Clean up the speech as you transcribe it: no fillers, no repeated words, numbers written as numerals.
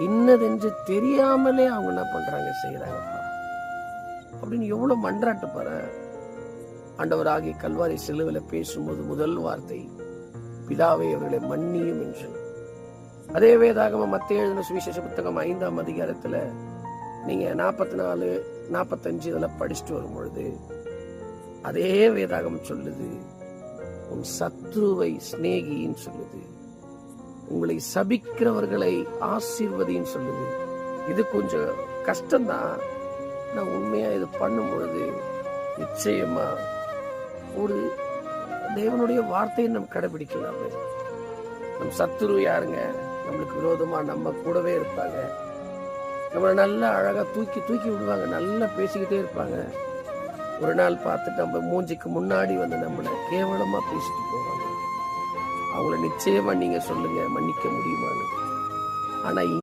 இன்னதென்று தெரியாமலே அவங்க என்ன பண்றாங்க, செய்யறாங்கப்பா அப்படின்னு எவ்வளவு மன்றாட்டு பாரு. ஆண்டவராகிய கல்வாரி சிலுவையில் பேசும்போது முதல் வார்த்தை, பிதாவே அவர்களை மன்னியும் என்று. அதே வேதாகம மத்தேயு எழுதின சுவிசேஷ புத்தகம் 5ஆம் அதிகாரத்துல நீங்க 44, 45 இதெல்லாம் படிச்சுட்டு வரும் பொழுது அதே வேதாகமம் சொல்லுது, உன் சத்ருவை சிநேகின்னு சொல்லுது, உங்களை சபிக்கிறவர்களை ஆசீர்வதின்னு சொல்லுது. இது கொஞ்சம் கஷ்டம்தான். நான் உண்மையா இது பண்ணும் பொழுது நிச்சயமா ஒரு தேவனுடைய வார்த்தையை நம்ம கடைபிடிக்கலாம். நம் சத்துரு யாருங்க? நம்மளுக்கு விரோதமா நம்ம கூடவே இருப்பாங்க. நம்மளை நல்லா அழகா தூக்கி தூக்கி விடுவாங்க, நல்லா பேசிக்கிட்டே இருப்பாங்க. ஒரு நாள் பார்த்துட்டு நம்ம மூஞ்சிக்கு முன்னாடி வந்து நம்மளை கேவலமா பேசிட்டு போவாங்க. அவங்கள நிச்சயமா நீங்க சொல்லுங்க, மன்னிக்க முடியுமான்னு. ஆனா